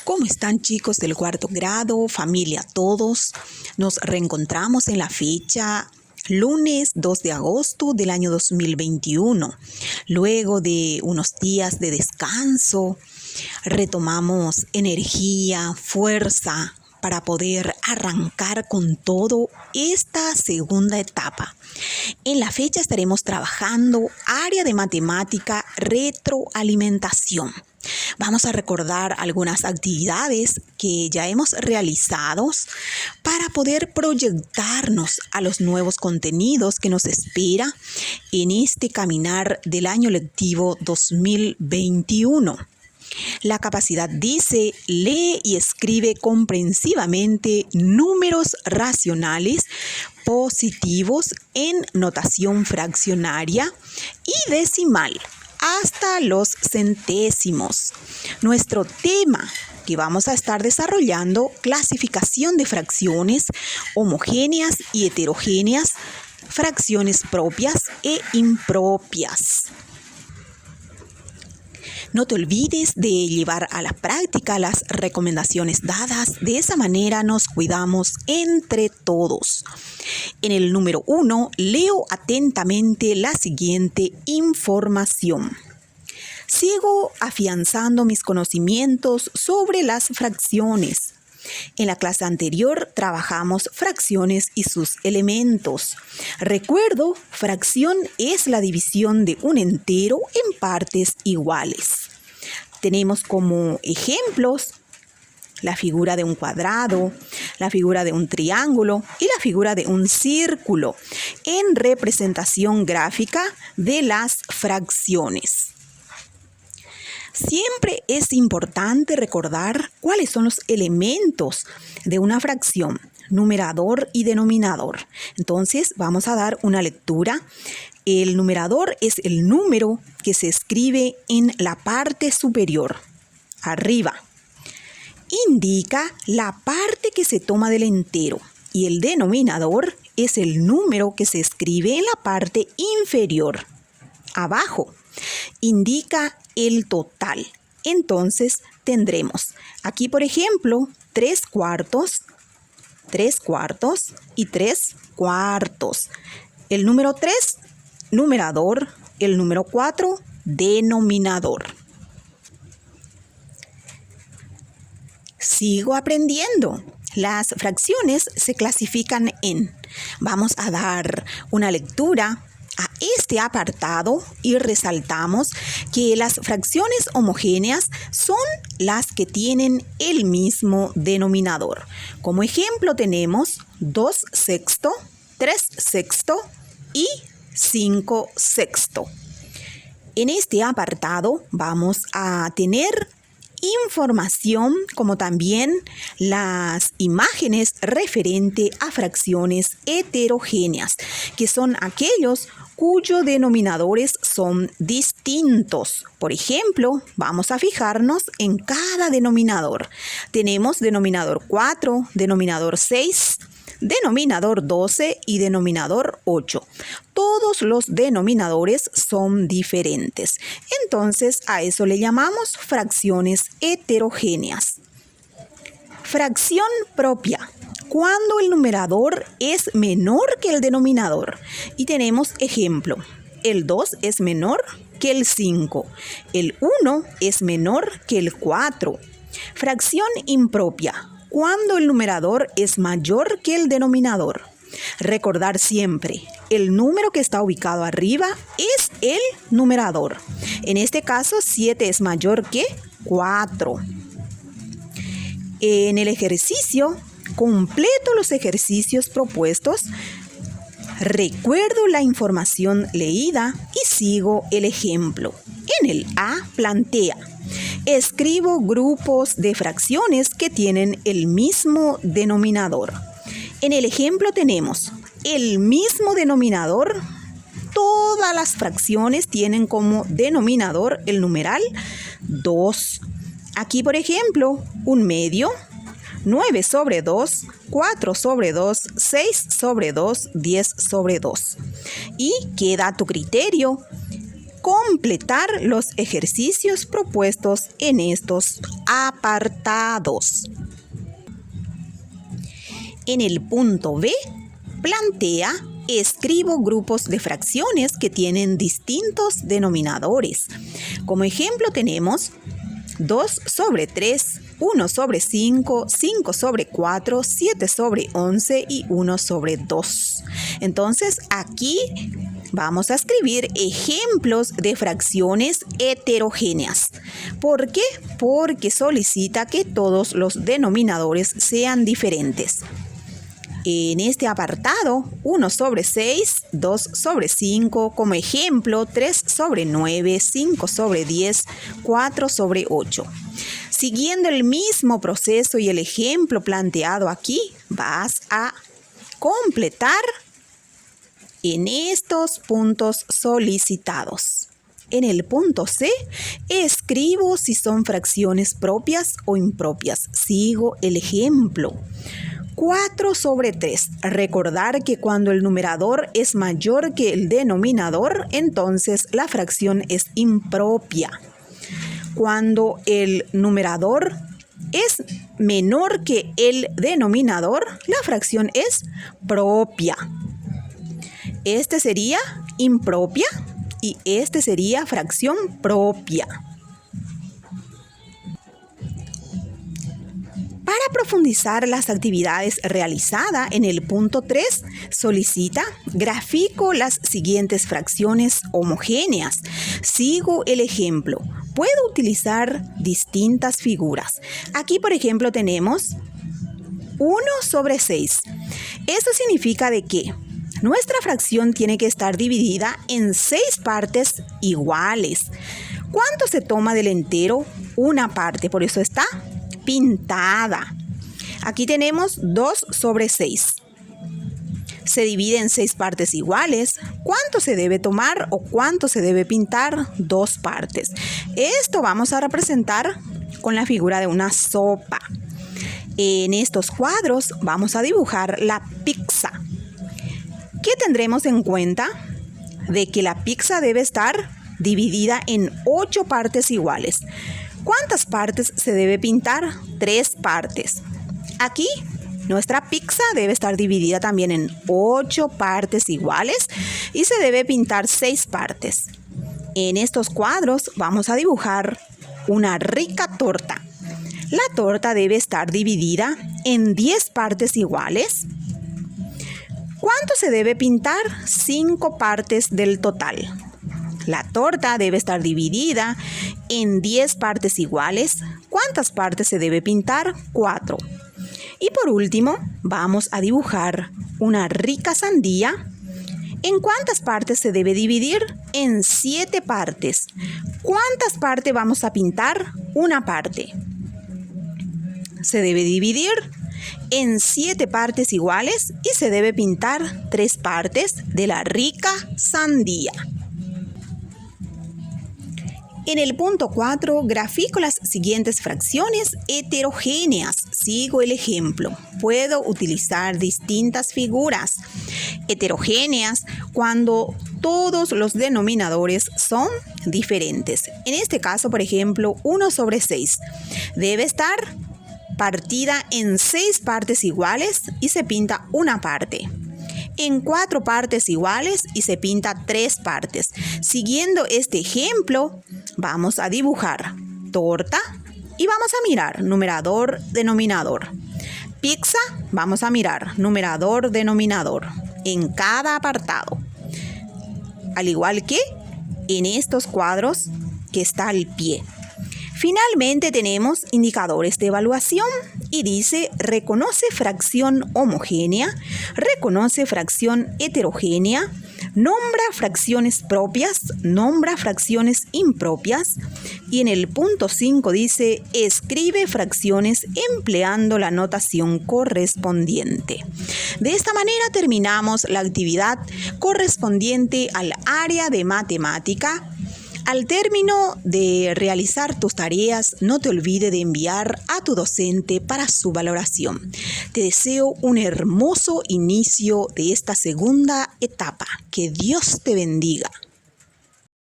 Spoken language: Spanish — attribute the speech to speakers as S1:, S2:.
S1: ¿Cómo están, chicos del cuarto grado, familia todos? Nos reencontramos en la fecha lunes 2 de agosto del año 2021. Luego de unos días de descanso, retomamos energía, fuerza para poder arrancar con todo esta segunda etapa. En la fecha estaremos trabajando área de matemática, retroalimentación. Vamos a recordar algunas actividades que ya hemos realizado para poder proyectarnos a los nuevos contenidos que nos espera en este caminar del año lectivo 2021. La capacidad dice: lee y escribe comprensivamente números racionales positivos en notación fraccionaria y decimal hasta los centésimos. Nuestro tema que vamos a estar desarrollando: clasificación de fracciones homogéneas y heterogéneas, fracciones propias e impropias. No te olvides de llevar a la práctica las recomendaciones dadas. De esa manera nos cuidamos entre todos. En el número 1, leo atentamente la siguiente información. Sigo afianzando mis conocimientos sobre las fracciones. En la clase anterior trabajamos fracciones y sus elementos. Recuerdo, fracción es la división de un entero en partes iguales. Tenemos como ejemplos la figura de un cuadrado, la figura de un triángulo y la figura de un círculo en representación gráfica de las fracciones. Siempre es importante recordar cuáles son los elementos de una fracción, numerador y denominador. Entonces vamos a dar una lectura. El numerador es el número que se escribe en la parte superior, arriba. Indica la parte que se toma del entero, y el denominador es el número que se escribe en la parte inferior, abajo. Indica el total. Entonces tendremos aquí, por ejemplo, 3/4, 3/4 y 3/4. El número 3, numerador. El número 4, denominador. Sigo aprendiendo. Las fracciones se clasifican en. Vamos a dar una lectura a este apartado y resaltamos que las fracciones homogéneas son las que tienen el mismo denominador. Como ejemplo tenemos 2/6, 3/6 y 5/6. En este apartado vamos a tener información como también las imágenes referente a fracciones heterogéneas, que son aquellos cuyos denominadores son distintos. Por ejemplo, vamos a fijarnos en cada denominador. Tenemos denominador 4, denominador 6, denominador 12 y denominador 8. Todos los denominadores son diferentes. Entonces, a eso le llamamos fracciones heterogéneas. Fracción propia: cuando el numerador es menor que el denominador. Y tenemos ejemplo: el 2 es menor que el 5. El 1 es menor que el 4. Fracción impropia: cuando el numerador es mayor que el denominador. Recordar siempre, el número que está ubicado arriba es el numerador. En este caso, 7 es mayor que 4. En el ejercicio, completo los ejercicios propuestos, recuerdo la información leída y sigo el ejemplo. En el A plantea: escribo grupos de fracciones que tienen el mismo denominador. En el ejemplo tenemos el mismo denominador. Todas las fracciones tienen como denominador el numeral 2. Aquí, por ejemplo, un medio, 9/2, 4/2, 6/2, 10/2. Y queda a tu criterio completar los ejercicios propuestos en estos apartados. En el punto B, plantea: escribo grupos de fracciones que tienen distintos denominadores. Como ejemplo tenemos 2 sobre 3, 1 sobre 5, 5 sobre 4, 7 sobre 11 y 1 sobre 2. Entonces aquí vamos a escribir ejemplos de fracciones heterogéneas. ¿Por qué? Porque solicita que todos los denominadores sean diferentes. En este apartado, 1 sobre 6, 2 sobre 5, como ejemplo, 3 sobre 9, 5 sobre 10, 4 sobre 8. Siguiendo el mismo proceso y el ejemplo planteado aquí, vas a completar en estos puntos solicitados. En el punto C, escribo si son fracciones propias o impropias. Sigo el ejemplo. 4 sobre 3. Recordar que cuando el numerador es mayor que el denominador, entonces la fracción es impropia. Cuando el numerador es menor que el denominador, la fracción es propia. Este sería impropia y este sería fracción propia. Para profundizar las actividades realizadas en el punto 3, solicita: grafico las siguientes fracciones homogéneas. Sigo el ejemplo. Puedo utilizar distintas figuras. Aquí, por ejemplo, tenemos 1 sobre 6. Esto significa de que nuestra fracción tiene que estar dividida en 6 partes iguales. ¿Cuánto se toma del entero? Una parte, por eso está pintada. Aquí tenemos 2 sobre 6. Se divide en 6 partes iguales. ¿Cuánto se debe tomar o cuánto se debe pintar? 2 partes. Esto vamos a representar con la figura de una sopa. En estos cuadros vamos a dibujar la pizza. ¿Qué tendremos en cuenta? De que la pizza debe estar dividida en 8 partes iguales. ¿Cuántas partes se debe pintar? 3 partes. Aquí, nuestra pizza debe estar dividida también en 8 partes iguales y se debe pintar 6 partes. En estos cuadros vamos a dibujar una rica torta. La torta debe estar dividida en 10 partes iguales. ¿Cuánto se debe pintar? 5 partes del total. La torta debe estar dividida en 10 partes iguales. ¿Cuántas partes se debe pintar? 4. Y por último, vamos a dibujar una rica sandía. ¿En cuántas partes se debe dividir? En 7 partes. ¿Cuántas partes vamos a pintar? Una parte. Se debe dividir en 7 partes iguales y se debe pintar 3 partes de la rica sandía. En el punto 4, grafico las siguientes fracciones heterogéneas. Sigo el ejemplo. Puedo utilizar distintas figuras heterogéneas cuando todos los denominadores son diferentes. En este caso, por ejemplo, 1 sobre 6 debe estar partida en 6 partes iguales y se pinta una parte. En 4 partes iguales y se pinta 3 partes. Siguiendo este ejemplo, vamos a dibujar torta y vamos a mirar numerador, denominador. Pizza, vamos a mirar numerador, denominador en cada apartado. Al igual que en estos cuadros que está al pie. Finalmente tenemos indicadores de evaluación y dice: reconoce fracción homogénea, reconoce fracción heterogénea, nombra fracciones propias, nombra fracciones impropias. Y en el punto 5 dice: escribe fracciones empleando la notación correspondiente. De esta manera terminamos la actividad correspondiente al área de matemática. Al término de realizar tus tareas, no te olvides de enviar a tu docente para su valoración. Te deseo un hermoso inicio de esta segunda etapa. Que Dios te bendiga.